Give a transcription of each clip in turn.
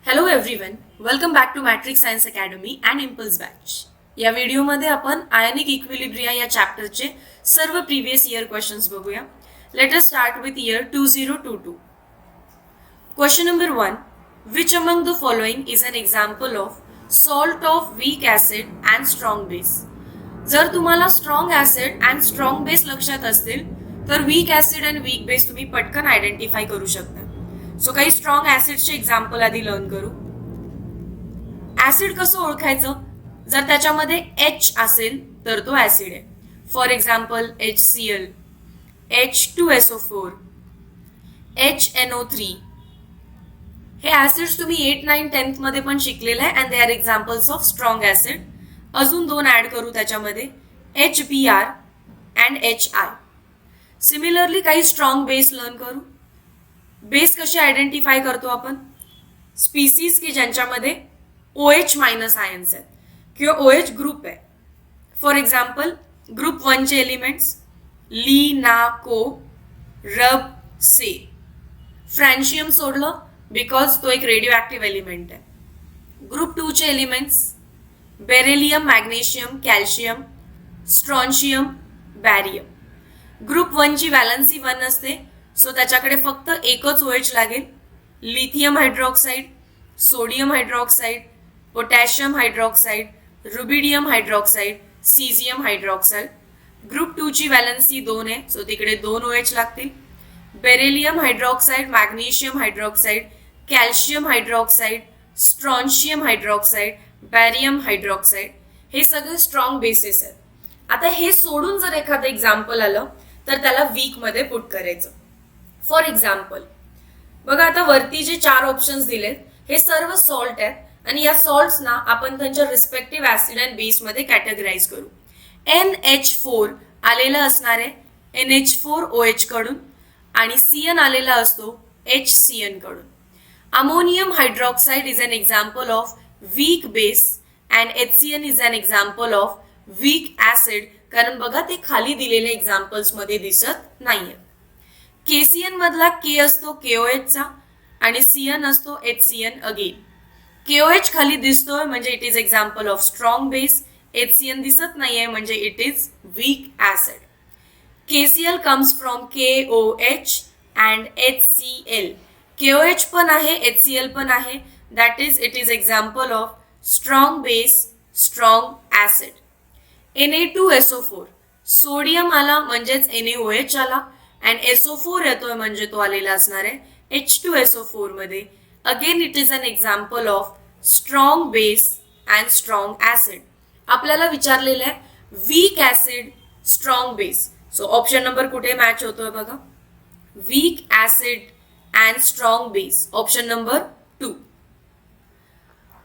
Hello everyone, welcome back to Matrix Science Academy and Impulse batch. या व्हिडिओमध्ये आपण ionic equilibria या चॅप्टरचे सर्व प्रीवियस इयर क्वेश्चन्स बघूया. Let us start with year 2022. Question number 1. Which among the following is an example of salt of weak acid and strong base? जर तुम्हाला strong acid and strong base लक्षात असतील तर weak acid and weak base तुम्ही पटकन identify करू शकता. So काही स्ट्रॉंग ऍसिडचे एक्झाम्पल आधी लर्न करू. ऍसिड कसं ओळखायचं? जर त्याच्यामध्ये H असेल तर तो ऍसिड आहे. For example HCl, H2SO4, HNO3. हे ऍसिड्स तुम्ही 8, 9, 10th मध्ये पण शिकलेले आहे and they are examples of strong acid. अजून दोन ऍड करू त्याच्यामध्ये, HBr अँड HI. सिमिलरली काही स्ट्रॉंग बेस लर्न करू. बेस कसे आयडेंटिफाय करतो आपण? स्पीसीज की ज्यांच्यामध्ये OH मायनस आयन्स आहेत किंवा OH ग्रुप आहे. फॉर एक्झाम्पल ग्रुप 1 चे एलिमेंट्स ली, ना, को, रब, से. फ्रॅन्शियम सोडलं बिकॉज तो एक रेडिओ ऍक्टिव्ह एलिमेंट आहे. ग्रुप 2 चे elements beryllium, magnesium, calcium, strontium, barium. Group 1 ची व्हॅलन्सी 1 असते, सो त्याच्याकडे फक्त एकच OH लागेल. Lithium hydroxide, sodium hydroxide, potassium hydroxide, rubidium hydroxide, caesium hydroxide. Group 2 ची व्हॅलन्सी 2 आहे, सो तिकडे 2 OH लागतील. Beryllium hydroxide, magnesium hydroxide, calcium hydroxide, strontium hydroxide, barium hydroxide. हे सगळे स्ट्रॉंग बेसिस आहेत. आता हे सोडून जर एखादं एक्झाम्पल आलं तर त्याला वीक मध्ये पुट करायचं. फॉर एक्झाम्पल बघा, आता वरती जे 4 ऑप्शन्स दिलेत हे सर्व सॉल्ट आहेत आणि या सॉल्ट्सना आपण त्यांच्या रिस्पेक्टिव्ह ऍसिड अँड बेस मध्ये कॅटेगराइज करू. NH4 आलेला असणार आहे NH4OH कडून आणि CN आलेला असतो HCN कडून. Ammonium hydroxide is an example of weak base and HCN is an example of weak acid. कारण बघा ते खाली दिलेल्या एक्झाम्पल्स मध्ये दिसत नाहीये. KCN मधला K असतो KOH चा आणि CN असतो HCN अगेन. KOH खाली दिसतोय म्हणजे it is example of strong base. HCN दिसत नाहीये म्हणजे it is weak acid. KCl comes from KOH and HCl. KOH पण आहे, HCl पण आहे. That is it is example of strong base, strong acid. Na2SO4 sodium आला म्हणजेच NaOH आला अँड SO4 येतोय म्हणजे तो आलेला असणार आहे H2SO4 मध्ये. Again it is an example of strong base and strong acid. आपल्याला विचारलेलं आहे weak acid, strong base. So option number कुठे मॅच होतोय बघा, weak acid and strong base, option number 2.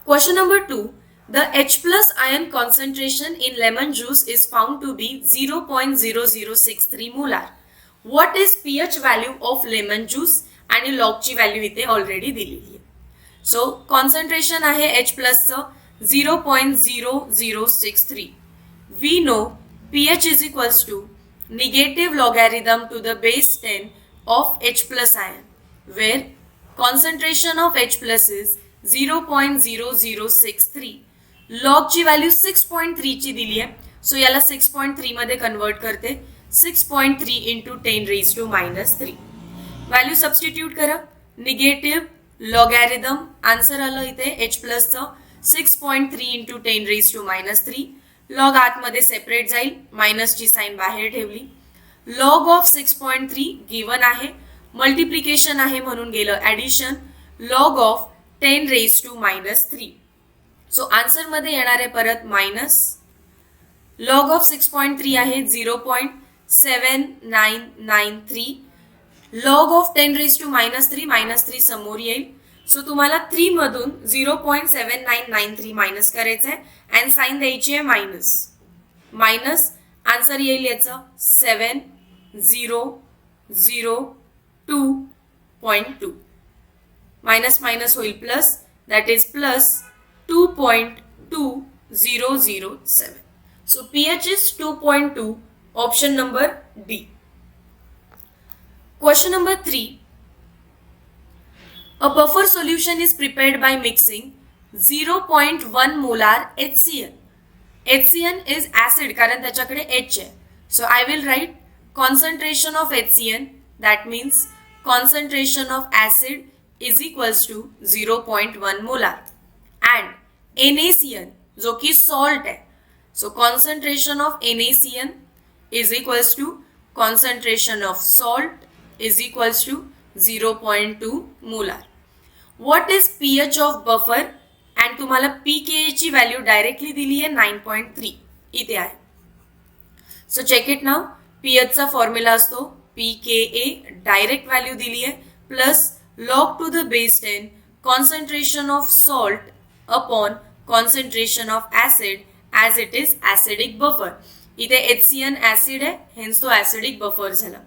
Question number 2. The H plus ion concentration in lemon juice is found to be 0.0063 molar. What is pH value of lemon juice? आणि log ची value इथे already दिलेली आहे. So concentration आहे H plus चं 0.0063. We know pH is equals to negative logarithm to the base 10 of H plus ion, where concentration of H plus is 0.0063. Log ची value 6.3 ची दिली आहे, सो याला 6.3 मध्ये कन्वर्ट करते. 6.3 इंटू 10⁻³ व्हॅल्यू सबस्टिट्यूट करा. निगेटिव्ह लॉगॅरिथम आन्सर आलं इथे H प्लसचं 6.3 इंटू 10⁻³ लॉग आतमध्ये सेपरेट जाईल, मायनसची साईन बाहेर ठेवली. लॉग ऑफ 6.3 गिवन आहे, मल्टिप्लिकेशन आहे म्हणून गेलं addition. Log of 10⁻³ so answer मध्ये येणार आहे परत मायनस. लॉग ऑफ 6.3 आहे 0.7993. लॉग ऑफ 10⁻³ -3 समोर येईल, सो तुम्हाला 3 मधून 0.7993 मायनस करायचं आहे अँड साईन द्यायची आहे मायनस. मायनस आन्सर येईल याचं 7002.2. मायनस मायनस होईल plus, that is plus 2.2007. So pH is 2.2, option number D. Question number 3. A buffer solution is prepared by mixing 0.1 molar HCl. HCl is acid कारण त्याच्याकडे H आहे. So I will write concentration of HCl, that means concentration of acid is equals to 0.1 molar, and NaCl जो कि salt है. So concentration of NaCl is equals to concentration of salt is equals to 0.2 molar. What is pH of buffer? And तुम्हाला pKa ची value directly दिली आहे 9.3 इथे आहे. So check it now. pH चा फॉर्म्युला असतो pKa, डायरेक्ट व्हॅल्यू दिली आहे, plus log to the base 10 concentration of salt upon concentration of acid as it is acidic buffer. इथे HCl ऍसिड आहे, हेन्स तो ऍसिडिक बफर झाला.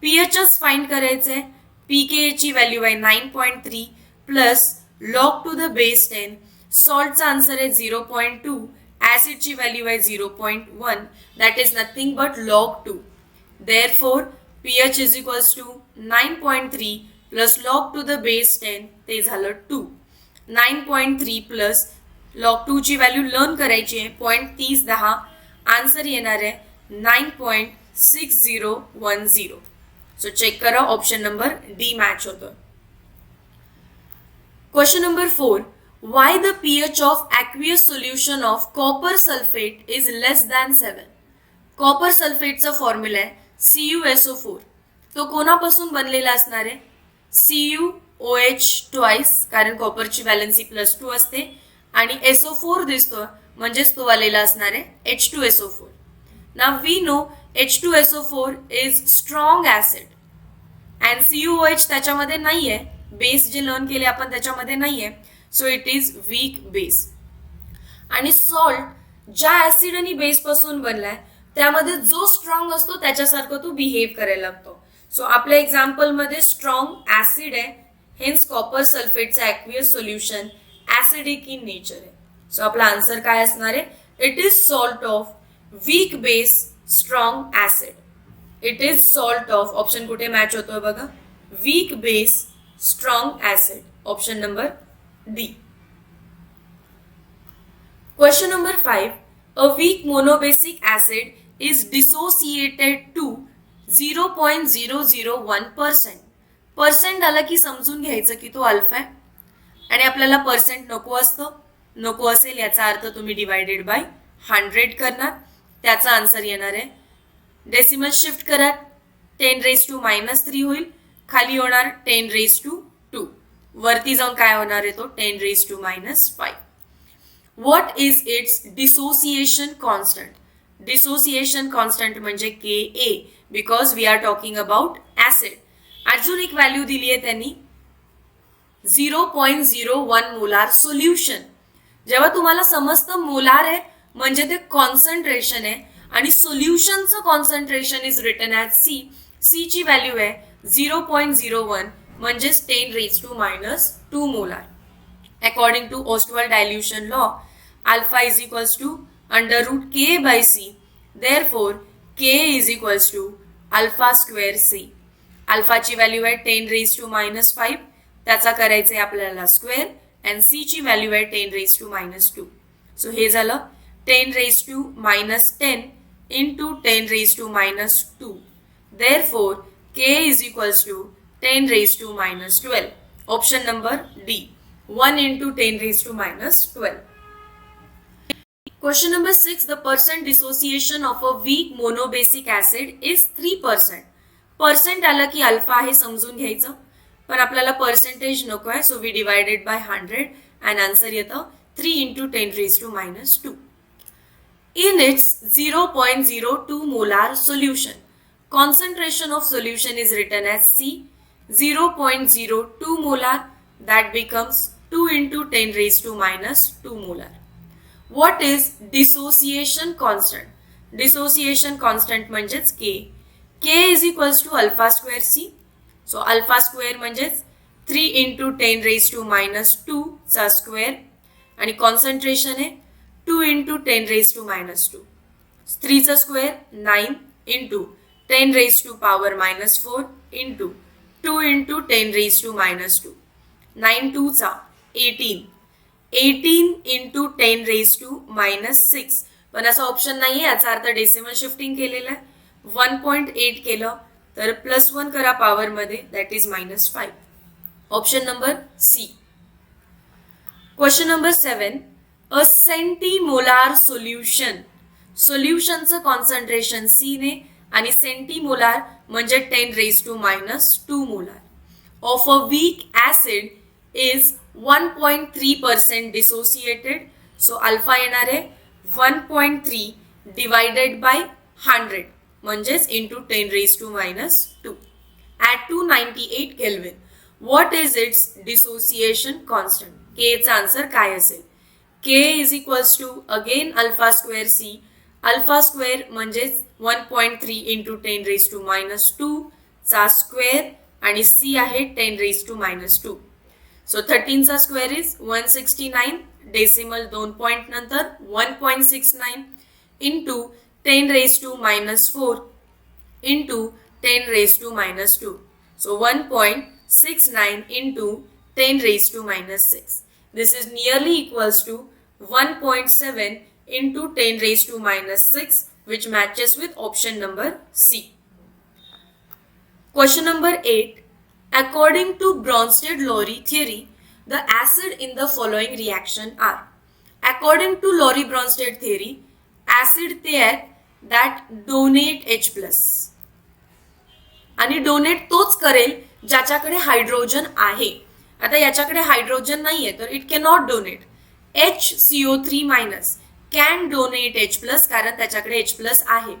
pHच find करायचे. pKa ची व्हॅल्यू आहे 9.3 plus log to the base 10. सॉल्टचा आन्सर आहे 0.2, ऍसिडची व्हॅल्यू आहे 0.1, that is nothing but log 2. Therefore pH is equals to 9.3 plus log to the base 10 ते झालं 2. 9.3 प्लस log 2 ची व्हॅल्यू लर्न करायची आहे 0.3010. आन्सर येणार आहे 9.6010. सो चेक करा, ऑप्शन नंबर डी मॅच होतं. Question number 4. Why the pH of aqueous solution of copper sulfate is less than 7? Copper sulfate चा फॉर्म्युला आहे CuSO4. तो कोणापासून बनलेला असणार आहे? CuOH ट्वाइस, कारण कॉपरची व्हॅलेन्सी +2 असते, आणि SO4 दिसतो म्हणजेच तो आलेला असणार आहे H2SO4. Now we know H2SO4 is strong acid and CuOH त्याच्यामध्ये नाहीये. बेस जे लर्न केले आपण त्याच्यामध्ये नाहीये, so it is weak base. आणि सॉल्ट ज्या ऍसिड आणि बेस पासून बनलाय त्यामध्ये जो स्ट्रॉंग असतो त्याच्यासारखं तो बिहेव करायला लागतो. सो आपल्या एक्झाम्पल मध्ये स्ट्रॉंग ऍसिड आहे, हेन्स कॉपर सल्फेटचा aqueous solution acidic in nature आहे. सो आपला आन्सर काय असणार आहे? It is salt of weak base strong acid. It is salt of, option कुठे मॅच होतोय बघा, weak base strong acid, option number D. Question number 5. A weak monobasic acid is dissociated to 0.001%. Percent आला की समजून घ्यायचं की तो alpha आहे, आणि आपल्याला पर्सेंट नको असतं. नको असेल याचा अर्थ तुम्ही डिवायडेड बाय 100 करणार, त्याचा आन्सर येणार आहे. डेसिमल शिफ्ट करा, 10⁻³ होईल, खाली होणार 10⁻², वरती जाऊन काय होणार आहे तो 10⁻⁵. What is its dissociation constant? Dissociation constant म्हणजे Ka, because we are talking about acid. अजून एक व्हॅल्यू दिली आहे त्यांनी 0.01 मोलार सोल्युशन. जेव्हा तुम्हाला समजतं मोलार आहे म्हणजे ते कॉन्सन्ट्रेशन आहे, आणि सोल्युशनचं concentration is written as C. C ची व्हॅल्यू आहे 0.01 म्हणजेच 10⁻² molar. According to Ostwald dilution law, alpha is equals to √K/C. Therefore K is equals to α² C. अल्फाची व्हॅल्यू आहे 10⁻⁵, त्याचा करायचं आहे आपल्याला स्क्वेअर, अँड C ची व्हॅल्यू आहे 10⁻². सो हे झालं 10⁻10 into 10⁻². Therefore K is equals to 10⁻12. Option number D. 1 into 10⁻12. Question number 6. The percent dissociation of a weak monobasic acid is 3%. Percent आलं की अल्फा आहे समजून घ्यायचं, पण आपल्याला पर्सेंटेज नको आहे, so we divided by 100 and answer येतं 3 into 10⁻². In its 0.02 molar solution, concentration of solution is written as C. 0.02 molar, that becomes 2 into 10⁻² molar. What is dissociation constant? Dissociation constant म्हणजेच K. K is equals to α² C. So α² म्हणजेच 3 into 10⁻² चा square, आणि concentration आहे 2 into 10⁻². 3 चा square 9 into 10⁻⁴ into 2 into 10⁻². 9 2 चा 18, 18 into 10 raise to minus 6. पण असा option नाहीये, याचा अर्थ डेसिमल शिफ्टिंग केलेलं आहे. 1.8 केलं तर +1 करा पॉवर मध्ये, that is -5. Option number C. Question number 7. A centimolar solution. सोल्युशनचं कॉन्सन्ट्रेशन सी ने आणि सेंटीमोलार म्हणजे 10 raise to -2 molar of a weak acid is 1.3% dissociated. So alpha येणार आहे 1.3 डिवायडेड बाय 100 म्हणजेच into 10 raise to -2 at 298 kelvin. What is its dissociation constant? K चा answer काय असेल? K is equals to again alpha square C. Alpha square म्हणजेच 1.3 into 10 raise to -2 चा square आणि C आहे 10 रेज टू -2. सो 13 चा square is 169, decimal 2 point नंतर 1.69 into 10 raise to -4 into 10 raise to -2. So 1.69 into 10 raised to -6. This is nearly equals to 1.7 into 10 raised to -6, which matches with option number C. Question number 8. According to Bronsted-Lowry theory, the acid in the following reaction are. According to Lowry-Bronsted theory, acid ते आहेत that donate H+. आणि donate तोच करेल ज्याच्याकडे hydrogen आहे. आता याच्याकडे hydrogen नाहीये तर it can not donate. HCO3- can donate H+, कारण त्याच्याकडे H+ आहे.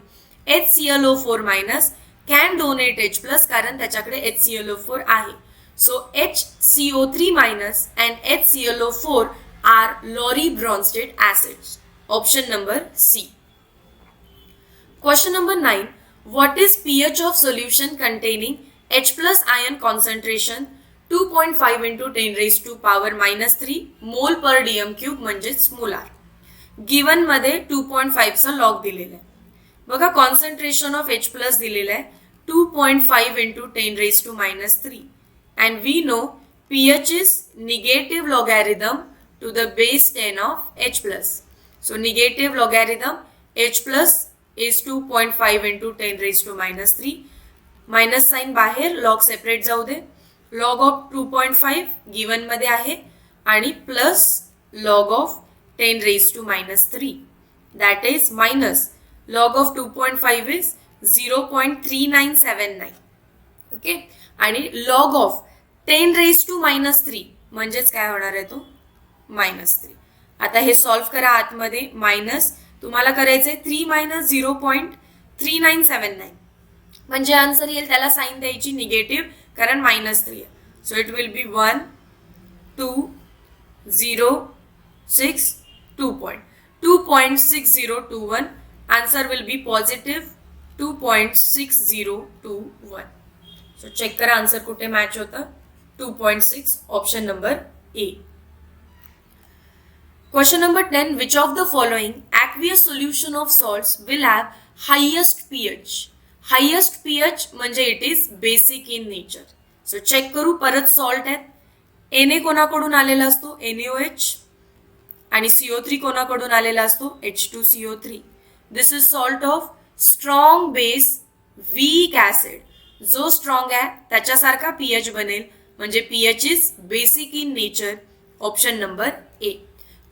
HClO4- कॅन डोनेट H+, कारण त्याच्याकडे HClO4 आहे. So HCO3- and HClO4 are Lowry-Bronsted acids. Option number C. Question number 9. What is pH of solution containing H+ ion concentration 2.5 into 10 raised to power -3 मोल पर dm³ म्हणजेच molar. Given मध्ये 2.5 चा log दिलेला आहे. बघा कॉन्सन्ट्रेशन ऑफ H+ दिलेला आहे 2.5 into 10 raised to -3 and we know pH is negative logarithm to the base 10 of H+. So negative logarithm H+ is 2.5 into 10 raised to -3. Minus sign बाहेर, log separate जाऊ दे. Log of 2.5 given मध्ये आहे आणि plus log of 10 raise to -3, that is minus log of 2.5 is 0.3979. Okay, आणि log of 10 raise to -3 म्हणजेच काय होणार आहे तो -3. आता हे सॉल्व्ह करा आतमध्ये. मायनस तुम्हाला करायचंय 3 - 0.3979 म्हणजे आन्सर येईल. त्याला साइन द्यायची निगेटिव्ह कारण -3 आहे. So it will be 1 2 0 6 2.6021. Answer will be positive 2.6021. So check करा आन्सर कुठे मॅच होतं. 2.6 option number A. Question number 10. Which of the following aqueous solution of salts will have highest pH? Highest pH म्हणजे it is basic in nature. So check करू परत. Salt आहेत. Na कोणाकडून आलेला असतो NaOH आणि CO3 कोणाकडून आलेला असतो H2CO3. This is salt of strong base weak acid. जो स्ट्रॉंग आहे त्याच्यासारखा pH बनेल म्हणजे pH is basic in nature. Option number ए.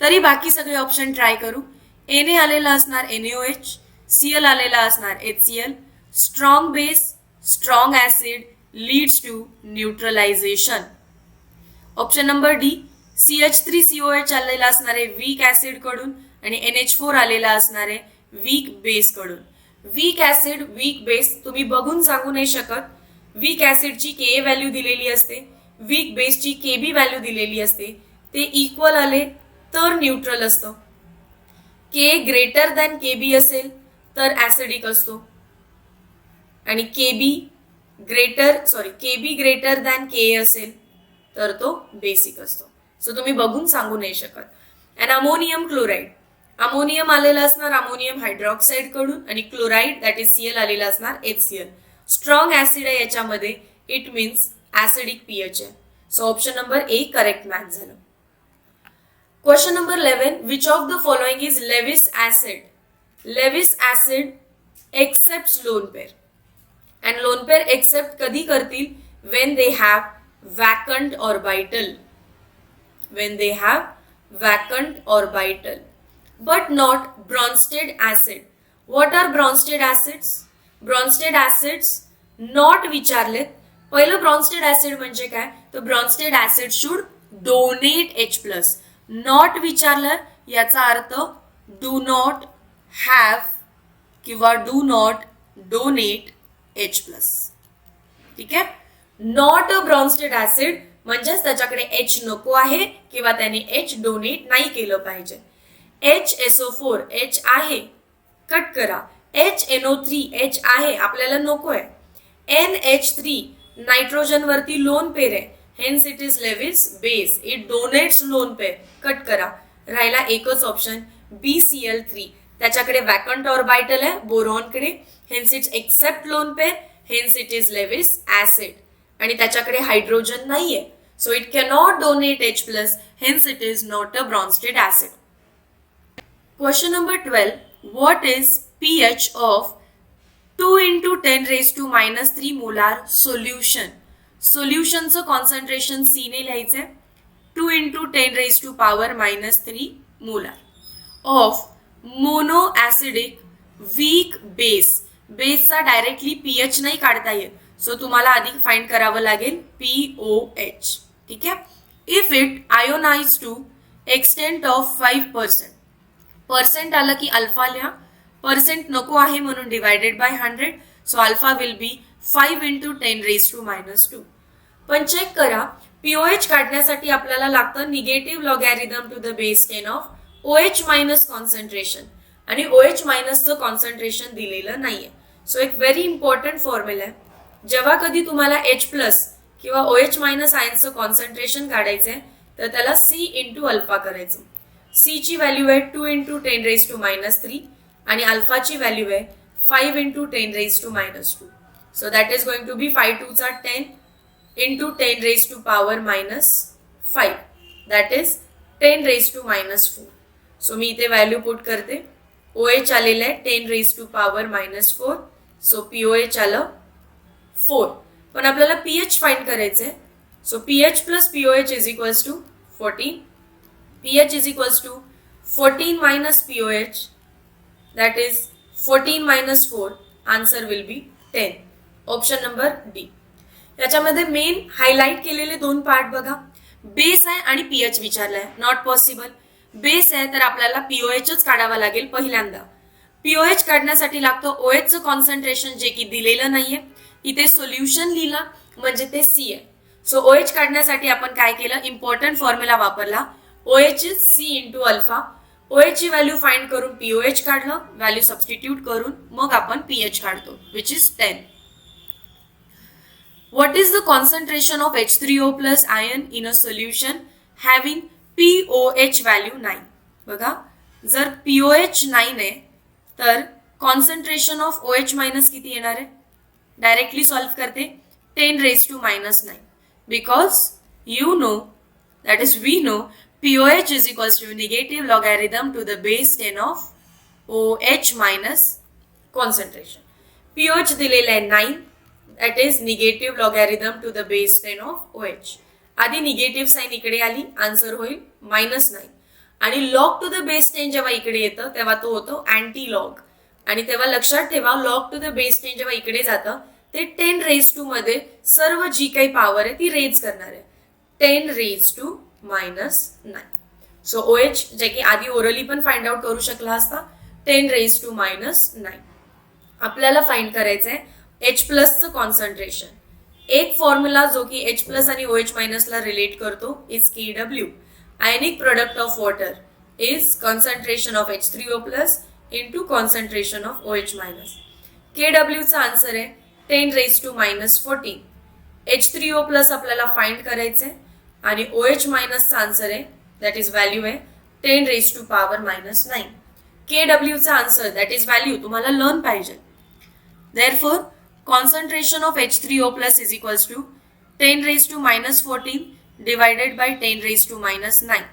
तरी बाकी सगळे ऑप्शन ट्राय करू. Na आलेला असणार NaOH, Cl आलेला असणार HCl. Strong base strong acid leads to neutralisation. Option number D. CH3COH आलेला असणार आहे वीक ऍसिड कडून आणि NH4 आलेला असणार आहे वीक बेस कडून. वीक ऍसिड वीक बेस तुम्ही बघून सांगू नाही शकत. वीक ऍसिडची Ka व्हॅल्यू दिलेली असते, वीक बेसची Kb व्हॅल्यू दिलेली असते. ते इक्वल आले तर न्यूट्रल असतं. K ग्रेटर दॅन Kb असेल तर ऍसिडिक असतो आणि Kb ग्रेटर दॅन Ka असेल तर तो बेसिक असतो. सो तुम्ही बघून सांगू नाही शकत. And ammonium chloride. अमोनियम आलेला असणार अमोनियम हायड्रॉक्साईड कडून आणि क्लोराईड दॅट इज Cl आलेला असणार HCl. स्ट्रॉंग ऍसिड आहे याच्यामध्ये. इट मीन्स ऍसिडिक पीएच आहे. So option number A correct match झालं. Question number 11, which of the following is Lewis acid? Lewis acid accept lone pair. And lone pair accept कधी करतील? When they have vacant orbital. when they have vacant orbital, but not Bronsted acid. What are Bronsted acids? Bronsted acids not विचारलेत. पहिलं Bronsted acid म्हणजे काय? तर Bronsted acid should donate H+. Not विचारलं याचा अर्थ do not have किंवा do not donate H+. ठीक आहे? Not a Bronsted acid म्हणजेच त्याच्याकडे H नको आहे किंवा त्याने H डोनेट नाही केलं पाहिजे. HSO4 H आहे, कट करा. HNO3 H आहे, आपल्याला नको आहे. NH3 नायट्रोजन वरती लोन पेअर आहे, hence it is Lewis base, it donates lone pair, cut करा. राहिला एकच ऑप्शन BCl3, त्याच्याकडे वॅकंट ऑर्बिटल आहे बोरॉनकडे, hence it accept lone pair, hence it is Lewis acid. आणि त्याच्याकडे हायड्रोजन नाहीये, so it cannot donate H+, hence it is not a Bronsted acid. Question number 12, what is pH of 2 × 10⁻³ molar solution? सोल्युशनचं concentration C ने लिहायचंय. 2 × 10⁻³ molar of mono acidic weak base. बेसचा directly pH नाही काढता येत, so तुम्हाला आधी find करावं लागेल POH. ठीक आहे. If it ionise to extent of 5%. Percent आलं की अल्फा लिहा, पर्सेंट नको आहे म्हणून divided by 100, so alpha will be 5 × 10⁻². पण चेक करा, POH काढण्यासाठी आपल्याला लागतं negative logarithm to the base 10 of OH minus concentration, आणि OH मायनसचं कॉन्सन्ट्रेशन दिलेलं नाहीये. सो एक व्हेरी इम्पॉर्टंट फॉर्म्युला आहे, जेव्हा कधी तुम्हाला H+ किंवा OH मायनस आयन्सचं कॉन्सन्ट्रेशन काढायचंय तर त्याला C × अल्फा करायचं. C ची व्हॅल्यू आहे 2 × 10⁻³ आणि अल्फाची व्हॅल्यू आहे 5 × 10⁻². So that is going to be 5 2 चा 10 × 10⁻⁵. That is 10⁻⁴. सो मी इथे व्हॅल्यू पुट करते. OH आलेलं आहे 10⁻⁴, सो POH आलं 4. पण आपल्याला pH फाइंड करायचंय, so pH + POH is equals to 14. pH is equals to 14 - POH, that is 14 - 4. Answer will be 10. Option number D. याच्यामध्ये मेन हायलाइट केलेले 2 पार्ट बघा. बेस आहे आणि pH विचारलाय, नॉट पॉसिबल. बेस आहे तर आपल्याला POHच काढावा लागेल पहिल्यांदा. POH काढण्यासाठी लागतं OHचं कॉन्सन्ट्रेशन जे की दिलेलं नाहीये. इथे सोल्युशन लिहिलं म्हणजे ते C आहे. सो OH काढण्यासाठी आपण काय केलं, इम्पॉर्टंट फॉर्म्युला वापरला. OH is C × alpha. OH ची व्हॅल्यू फाइंड करून POH काढलं, व्हॅल्यू सबस्टिट्यूट करून मग आपण pH काढतो, which is 10. What is the concentration of H3O+ ion in a solution having POH value 9? बघा, जर POH 9 आहे तर कॉन्सन्ट्रेशन ऑफ OH मायनस किती येणार आहे? डायरेक्टली सॉल्व करते 10⁻⁹, because you know, that is we know, POH is equals to negative logarithm to the base 10 of OH minus concentration. POH दिलेलं आहे 9, that is negative logarithm to the base 10 of OH. आधी negative sign इकडे आली, answer होईल -9. आणि log to the base 10 जेव्हा इकडे येतं तेव्हा तो होतो अँटी लॉग. आणि तेव्हा लक्षात ठेवा, लॉग टू द बेस 10 जेव्हा इकडे जातं ते 10⁻² मध्ये सर्व जी काही पॉवर आहे ती रेज करणार आहे, 10⁻⁹. सो OH जे की आधी ओरली पण फाइंड आउट करू शकला असता, 10⁻⁹. आपल्याला फाइंड करायचंय H+चं कॉन्सन्ट्रेशन. एक फॉर्म्युला जो की H+ आणि OH मायनसला रिलेट करतो is KW. Ionic product of water is concentration of H3O+ into concentration of OH minus. KWचा आन्सर आहे 10⁻⁻14. H3O+ आपल्याला फाइंड करायचंय आणि OH मायनसचा आन्सर आहे, दॅट इज व्हॅल्यू आहे 10⁻⁹. KWचा आन्सर, दॅट इज व्हॅल्यू, तुम्हाला लर्न पाहिजे. Therefore, concentration of H3O+ is equals to 10⁻⁻14 divided by 10 raise to minus 9.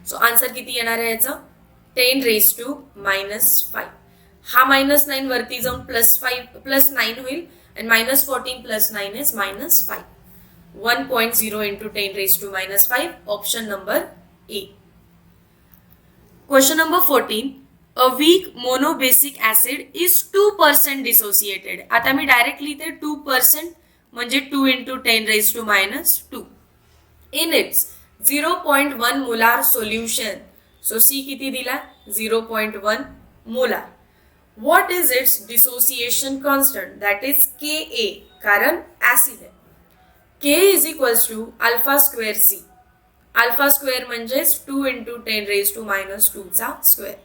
So answer किती येणार आहे याचं 10 रेज टू मायनस 5. हा -9 वरती जाऊन +9 होईल and -14 + 9 is -5. 1.0 into 10 raised to -5. Option number A. Question number 14. A weak monobasic acid is 2% dissociated. आता मी directly ते 2% म्हणजे 2 into 10 raised to -2. In its 0.1 molar solution. So C किती दिला 0.1 molar. What is its dissociation constant? That is Ka. कारण acid आहे. K is equals to alpha square C. Alpha square म्हणजेच 2 into 10 raised to -2 चा square.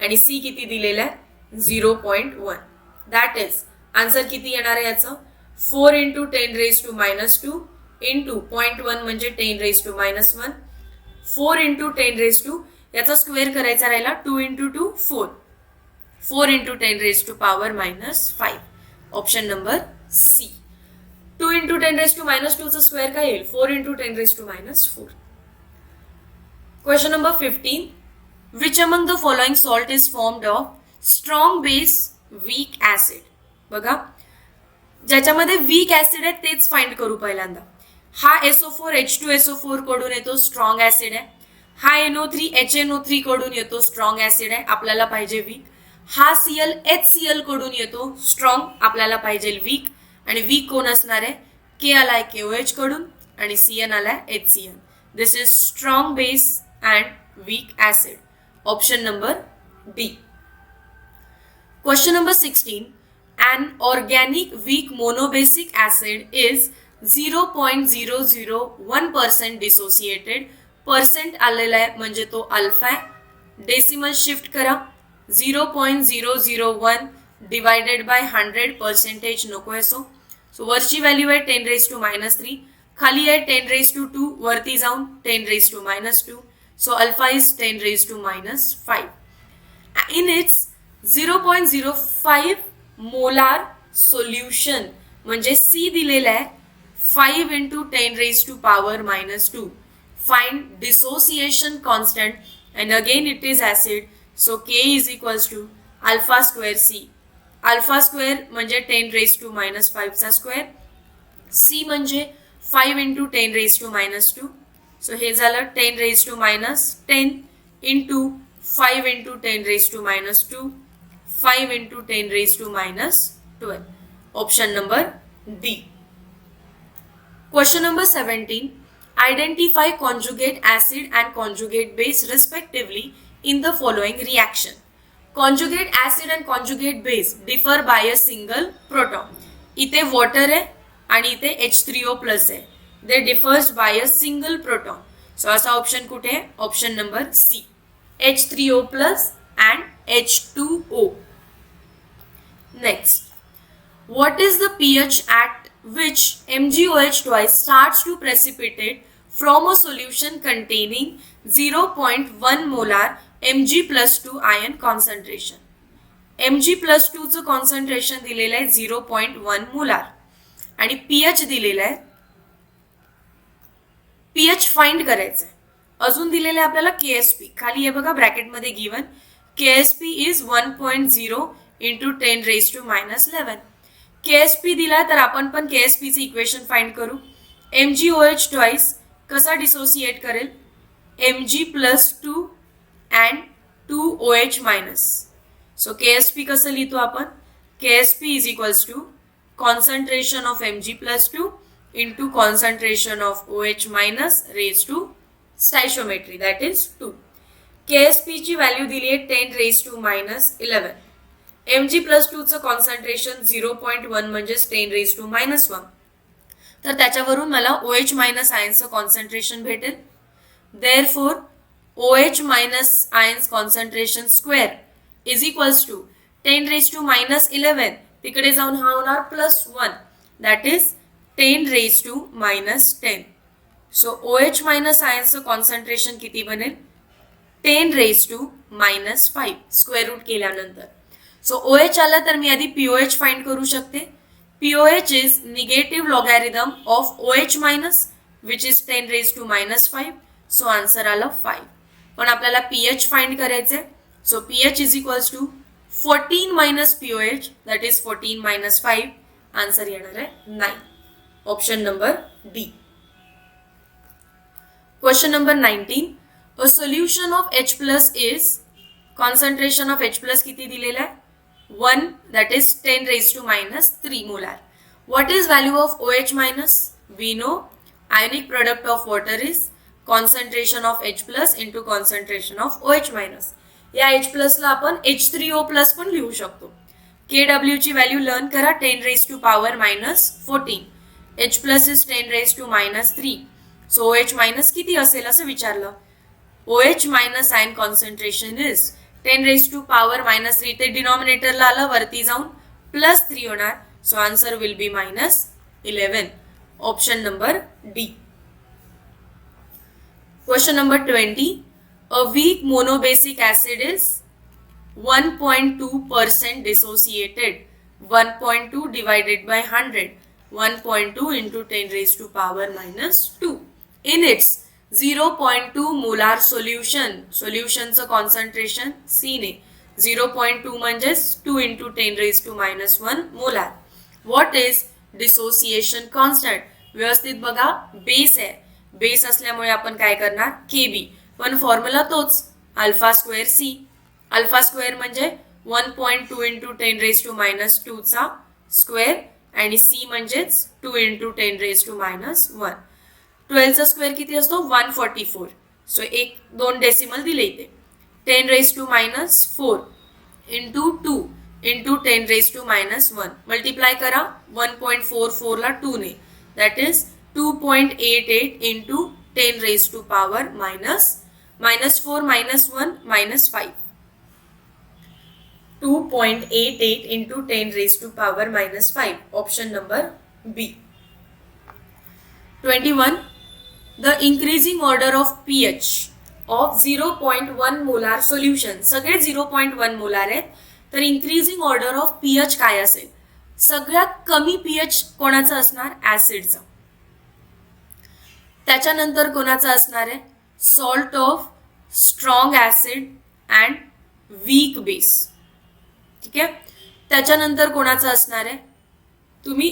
आणि C किती दिलेला आहे 0.1. दॅट इज आन्सर किती येणार आहे याचं 4 into 10 raised to -2 into 0.1 म्हणजे 10 raised to -1. 4 into 10 raised to याचा स्क्वेअर करायचा राहिला 2 into 2 4. 4 into 10 raised to power -5. Option number C. 2 into 10 raised to -2 चा स्क्वेअर काय येईल 4 into 10 raised to -4. Question number 15. Which among the following salt is formed of strong base weak acid? बघा ज्याच्यामध्ये weak acid आहे तेच find करू पहिल्यांदा. हा SO4 H2SO4 कडून येतो स्ट्रॉंग ऍसिड आहे. हा NO3 HNO3 कडून येतो स्ट्रॉंग ऍसिड आहे आपल्याला पाहिजे वीक. हा Cl HCl कडून येतो स्ट्रॉंग आपल्याला पाहिजे वीक. आणि वीक कोण असणार आहे के आलाय KOH कडून आणि CN आलाय HCl. This is strong base and weak acid. Option number D. Question number 16. An organic weak monobasic acid is 0.001% dissociated. Percent आलेला आहे म्हणजे तो अल्फा आहे. डेसिमल शिफ्ट करा 0.001 डिवायडेड बाय 100% नको आहे. सो वरची व्हॅल्यू आहे 10 raised to -3. खाली आहे 10 raised to 2 वरती जाऊन 10 raised to -2. So alpha is 10 raised to -5. In its 0.05 molar solution म्हणजे C दिलेला आहे 5 into 10 raised to power -2. Find dissociation constant and again it is acid. So K is equals to alpha square C. Alpha square म्हणजे 10 raised to -5 चा square. C म्हणजे 5 into 10 raised to -2. So हे झालं 10 raised to -10 into 5 into 10 raised to -2. 5 into 10 raised to -12. Option number D. Question number 17. Identify conjugate acid and conjugate base respectively in the following reaction. Conjugate acid and conjugate base differ by a single proton. इथे water आहे आणि इथे H3O plus आहे. They differs by a single proton. So असा option कुठे आहे option number C. H3O plus and H2O. Next. What is the pH at which MgOH twice starts to precipitate from a solution containing 0.1 molar Mg+2 ion concentration? Mg+2 चं concentration दिलेलं आहे 0.1 molar आणि pH दिलेला आहे. pH find करायचं आहे. अजून दिलेलं आहे आपल्याला KSP. खाली आहे बघा ब्रॅकेट मध्ये given KSP is 1.0 into 10 raised to -11. KSP दिला तर आपण पण KSP चे इक्वेशन फाइंड करू. MgOH ट्वाइस कसा डिसोसिएट करेल Mg+2 and 2OH-. So KSP कसं लिहितो आपण KSP is equals to concentration of Mg+2 into concentration of OH- raised to stoichiometry, that is 2. KSP ची व्हॅल्यू दिली आहे 10 raised to -11. Mg+2 चं कॉन्सन्ट्रेशन 0.1 म्हणजे 10 raised to -1. तर त्याच्यावरून मला OH- आयन्सचं कॉन्सन्ट्रेशन भेटेल. Therefore OH- ions concentration square is equals to 10 raised to -11 तिकडे जाऊन हा होणार +1 that is 10 raised to -10. So OH- आयन्सचं कॉन्सन्ट्रेशन किती बनेल 10 raised to -5 स्क्वेअर रूट केल्यानंतर. सो OH आला तर मी आधी POH फाइंड करू शकते. POH is negative logarithm of OH- which is 10 raised to -5. So answer आलं 5. पण आपल्याला pH फाइंड करायचंय. So pH is equals to 14 minus POH, that is 14 minus 5. Answer येणार आहे 9. Option number D. Question number 19. A solution of H plus is, concentration of H plus किती दिलेलं आहे? 1, that is 10 raised to -3 molar. What is value of OH minus? We know ionic product of water is concentration of H plus into concentration of OH minus. या H plus ला आपण H3O plus पण लिहू शकतो. KW ची value learn करा. 10 raised to power -14. H plus is 10 raised to -3. So OH minus किती असेल असं विचारलं. OH minus ion concentration is 10 raised to power -3. ते डिनॉमिनेटरला आलं, वरती जाऊन +3 होणार. So answer will B -11. Option number D. Question number 20. A weak monobasic acid is 1.2% dissociated. 1.2 divided by 100. 1.2 into 10 raised to power -2. In its 0.2 molar solution. Solutionचं concentration C ने. 0.2 म्हणजेच 2 into 10 raised to -1 molar. What is dissociation constant? व्यवस्थित बघा, base आहे. Base असल्यामुळे आपण काय करणार? KB. पण फॉर्म्युला तोच, alpha square C. Alpha square म्हणजे 1.2 into 10 raised to -2 चा स्क्वेअर आणि सी म्हणजेच 2 into 10 raised to -1. 12 चा स्क्वेअर किती असतो? 144. सो 1-2 डेसिमल दिले इथे. 10 raised to -4 into 2 into 10 raised to -1. Multiply करा 1.44 ला 2 ने. That is 2.88 into 10 raised to power -4 -1 -5. 2.88 into 10 raised to power -5. Option number B. 21. The increasing order of pH of 0.1 molar solution. सगळे 0.1 molar आहेत. तर increasing order of pH काय असेल? सगळ्यात कमी pH कोणाचा असणार? ऍसिडचा. त्याच्यानंतर कोणाचा असणार आहे? Salt of strong acid and weak base. ठीक आहे. त्याच्यानंतर कोणाचा असणार आहे? तुम्ही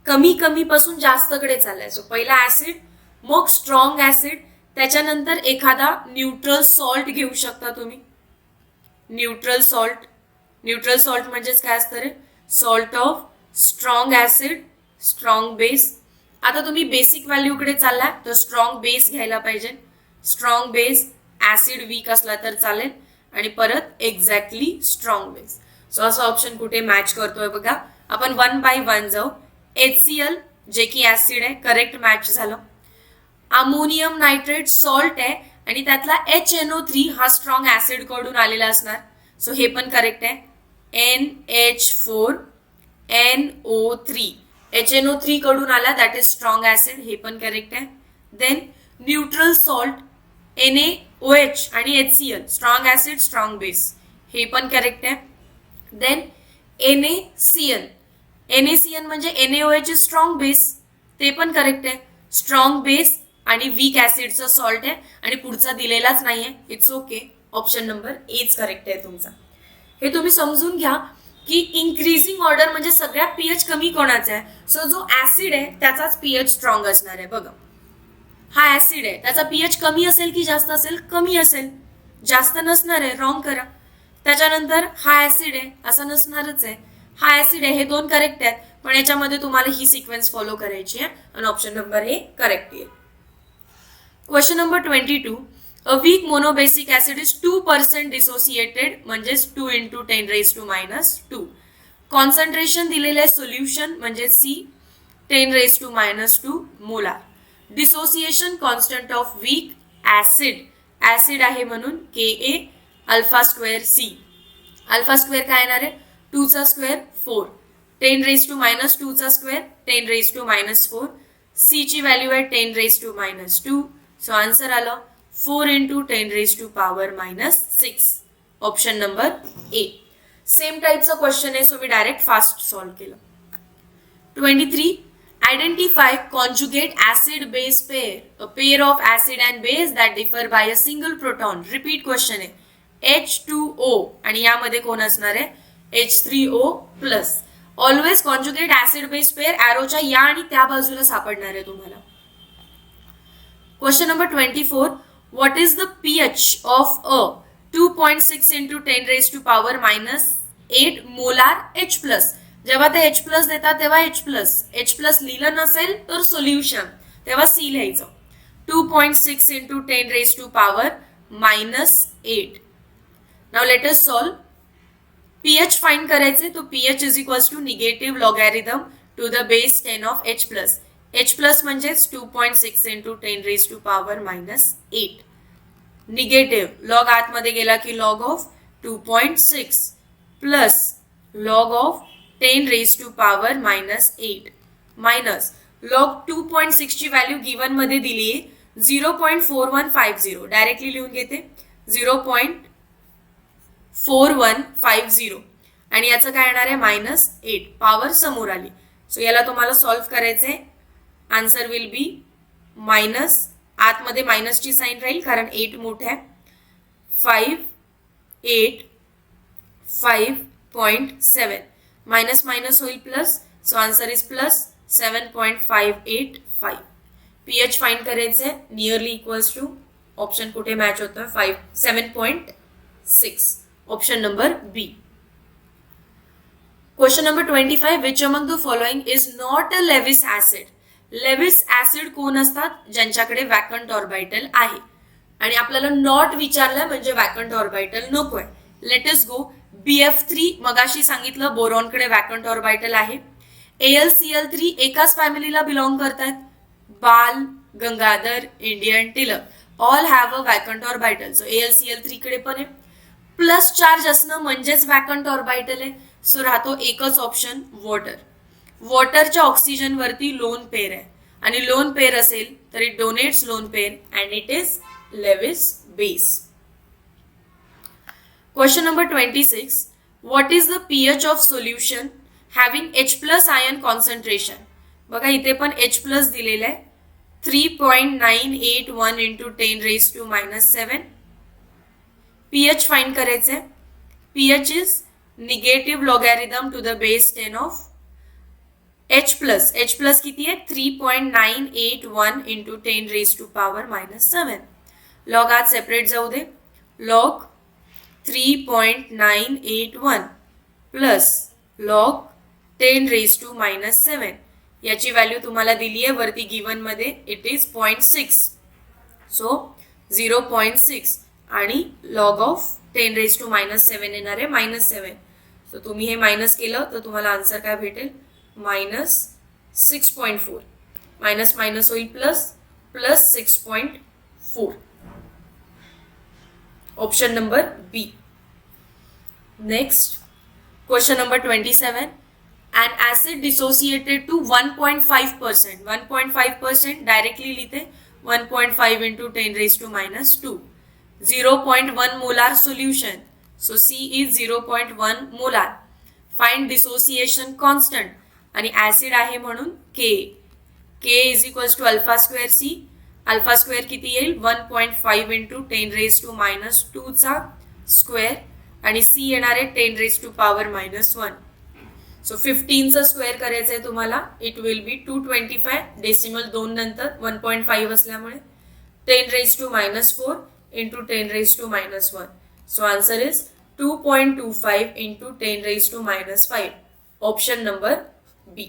कमी पासून जास्तकडे चाललाय. सो पहिला ऍसिड, मग स्ट्रॉंग ऍसिड, त्याच्यानंतर एखादा न्यूट्रल सॉल्ट घेऊ शकता तुम्ही. न्यूट्रल सॉल्ट म्हणजेच काय असतं रे? Salt of strong acid, strong base. आता तुम्ही बेसिक व्हॅल्यूकडे चाललाय तर स्ट्रॉंग बेस घ्यायला पाहिजे. स्ट्रॉंग बेस, ऍसिड वीक असला तर चालेल आणि परत एक्झॅक्टली स्ट्रॉंग बेस. सो असं ऑप्शन कुठे मॅच करतोय बघा. आपण 1 by 1 जाऊ. HCl जे की ऍसिड आहे, करेक्ट मॅच झालं. अमोनियम नायट्रेट सॉल्ट आहे आणि त्यातला HNO3 हा स्ट्रॉंग ऍसिड कडून आलेला असणार. सो हे पण करेक्ट आहे. NH4NO3 HNO3 कडून आला, दॅट इज स्ट्रॉंग ऍसिड. हे पण करेक्ट आहे. देन न्यूट्रल सॉल्ट NaOH आणि HCl strong acid, strong base. हे पण करेक्ट आहे. देन NaCN म्हणजे NaOH इज स्ट्रॉंग बेस. ते पण करेक्ट आहे. स्ट्रॉंग बेस आणि वीक ऍसिडचं सॉल्ट आहे आणि पुढचा दिलेलाच नाहीये. It's okay. Option number H correct आहे तुमचा. हे तुम्ही समजून घ्या की इंक्रीजिंग ऑर्डर म्हणजे सगळ्यात पीएच कमी कोणाचा आहे. सो जो ऍसिड आहे त्याचाच पीएच स्ट्रॉंग असणार आहे. बघा, हा ऍसिड आहे, त्याचा पीएच कमी असेल की जास्त असेल? कमी असेल. जास्त नसणार आहे, रॉंग करा. त्याच्यानंतर हा ऍसिड आहे, असं नसणारच आहे. हा ऍसिड आहे, हे दोन करेक्ट आहेत. पण याच्यामध्ये तुम्हाला ही सिक्वेन्स फॉलो करायची आहे आणि ऑप्शन नंबर ए करेक्ट आहे. Question number 22. A weak monobasic acid is 2% dissociated म्हणजेच 2 into 10 raised to -2. कॉन्सन्ट्रेशन दिलेलं आहे सोल्युशन म्हणजे C 10 raised to -2 molar. Dissociation constant of weak acid आहे म्हणून Ka alpha square C. Alpha square काय येणार आहे? 2 चा स्क्वेअर 4. 10 raised to -2 चा स्क्वेअर 10 raised to -4. C ची व्हॅल्यू आहे 10 raised to -2. सो आन्सर आलं 4 into 10 raised to power -6. Option number A. Same टाईपचा क्वेश्चन आहे, सो मी डायरेक्ट फास्ट सॉल्व्ह केलं. 23. Identify conjugate acid-base pair, a pair of acid and base that differ by a single proton. Repeat question आहे H2O आणि यामध्ये कोण असणार आहे H3O plus. Always conjugate acid base pair ॲरोच्या या आणि त्या बाजूला सापडणार आहे तुम्हाला. Question number 24. What is the pH of a 2.6 into 10 raised to power -8 molar H plus. जेव्हा ते H प्लस देतात तेव्हा H प्लस लिहिलं नसेल तर सोल्युशन तेव्हा C लिहायचं. 2.6 into 10 raised to power -8. Now let us solve. pH find करायचे तो pH is equals to negative logarithm to the base 10 of H plus. H plus म्हणजेच 2.6 into 10 raised to power -8. Negative log आतमध्ये गेला की log of 2.6 plus log of 10 raised to power -8 minus log 2.6 ची value given मध्ये दिली आहे 0.4150. Directly लिहून घेते 0.4150 आणि याचं काय येणार आहे -8. पॉवर समोर आली. सो याला तुम्हाला सॉल्व्ह करायचे. आन्सर विल बी मायनस, आतमध्ये मायनसची साईन राहील कारण 8 मोठा आहे. 5.7 मायनस मायनस होईल plus. So answer is plus 7.585. pH find करायचे नियरली इक्वल्स टू ऑप्शन कुठे मॅच होतं 7.6. Option number B. Question number 25. Which among the following is not a Lewis acid. Lewis acid कोण असतात ज्यांच्याकडे वॅकंट ऑर्बिटल आहे आणि आपल्याला नॉट विचारलं म्हणजे वॅकंट ऑर्बिटल नकोय. लेट अस गो. BF3 मगाशी सांगितलं बोरॉनकडे वॅकंट ऑर्बिटल आहे. AlCl3 एकाच फॅमिलीला बिलॉंग करतात. बाल, Gangadhar, Indian, Tilak all have a vacant orbital. So AlCl3 कडे पण आहे. प्लस चार्ज असणं म्हणजेच वॅकंट ऑर्बिटल आहे. सो राहतो एकच ऑप्शन वॉटर. वॉटरच्या ऑक्सिजन वरती लोन पेअर आहे आणि लोन पेअर असेल तर it donates lone pair and it is Lewis base. Question number 26. What is the pH of solution having H plus ion concentration? बघा इथे पण H plus दिलेलं आहे 3.981 into 10 raised to -7. pH find करायचं आहे. pH is negative logarithm to the base 10 of H plus. H plus किती आहे 3.981 into 10 raised to power -7. Log आत सेपरेट जाऊ दे. Log 3.981 plus log 10 raised to -7. याची व्हॅल्यू तुम्हाला दिली आहे वरती गिवन मध्ये. It is 0.6. सो 0.6 आणि लॉग ऑफ 10 raised to -7 येणार आहे -7. सो तुम्ही हे मायनस केलं तर तुम्हाला आन्सर काय भेटेल -6.4. मायनस मायनस होईल plus plus 6.4. Option number B. Next, question number 27. An acid dissociated to 1.5%. 1.5% directly लिहिते 1.5 into 10 raised to -2. 0.1 molar solution. So C is 0.1 molar. Find dissociation constant. आणि acid आहे म्हणून K. K is equals to alpha square C. Alpha square किती येईल 1.5 into 10 raised to -2 चा square आणि C येणार आहे 10 raised to power -1. सो 15 चा स्क्वेअर करायचं आहे तुम्हाला. It will B 225. डेसिमल 2 नंतर 1.5 असल्यामुळे 10 raised to -4 into 10 raised to -1. So answer is 2.25 into 10 raised to -5. Option number B.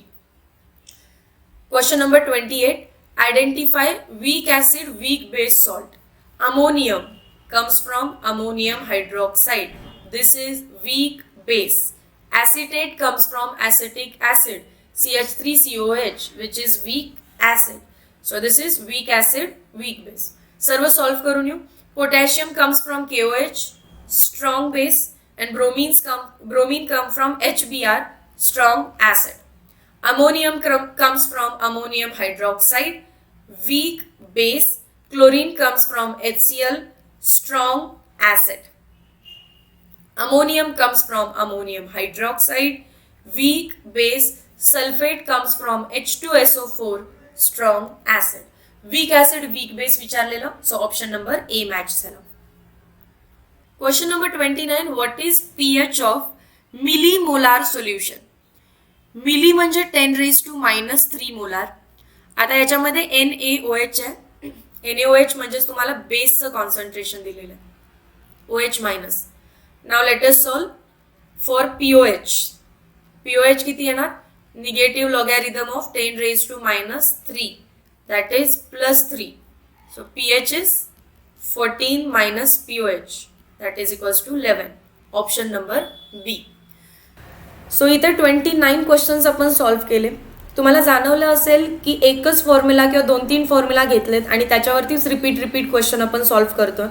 Question number 28. Identify weak acid, weak base salt. Ammonium comes from ammonium hydroxide. This is weak base. Acetate comes from acetic acid, CH3COH, which is weak acid. So this is weak acid, weak base. सर्व solve करून येऊ. Potassium comes from KOH, strong base, and bromine come from HBr, strong acid. Ammonium comes from ammonium hydroxide, weak base. Chlorine comes from HCl, strong acid. Ammonium comes from ammonium hydroxide, weak base. Sulphate comes from H2SO4 strong acid. Weak acid weak base विचारलेलं, so option number A match झालं. Question number 29. What is pH of millimolar solution? Milli म्हणजे 10⁻³ molar. आता याच्यामध्ये NaOH आहे. NaOH म्हणजे तुम्हाला बेसचं concentration दिलेलं आहे, OH minus. Now let us solve for POH. POH किती येणार? Negative logarithm of 10⁻³ that is +3. So pH is 14 minus POH that is equals to 11. Option number B. So इथे 29 क्वेश्चन्स आपण solve केले. तुम्हाला जाणवलं असेल की एकच फॉर्म्युला किंवा 2-3 फॉर्म्युला घेतलेत आणि त्याच्यावरतीच रिपीट क्वेश्चन आपण सॉल्व्ह करतोय.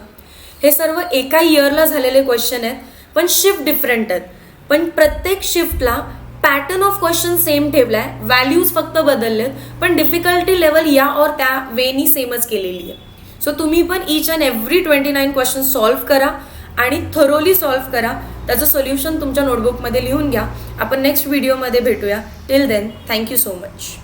हे सर्व एका इयरला झालेले क्वेश्चन आहेत, पण शिफ्ट डिफरंट आहेत. पण प्रत्येक शिफ्टला पॅटर्न ऑफ क्वेश्चन सेम ठेवलाय, व्हॅल्यूज फक्त बदललेत, पण डिफिकल्टी लेवल या और त्या वेनी सेमच केलेली आहे. सो तुम्ही पण each and every 29 question solve करा आणि थरोली सॉल्व्ह करा. त्याचं सोल्युशन तुमच्या नोटबुकमध्ये लिहून घ्या. आपण नेक्स्ट व्हिडिओमध्ये भेटूया. Till then, thank you so much.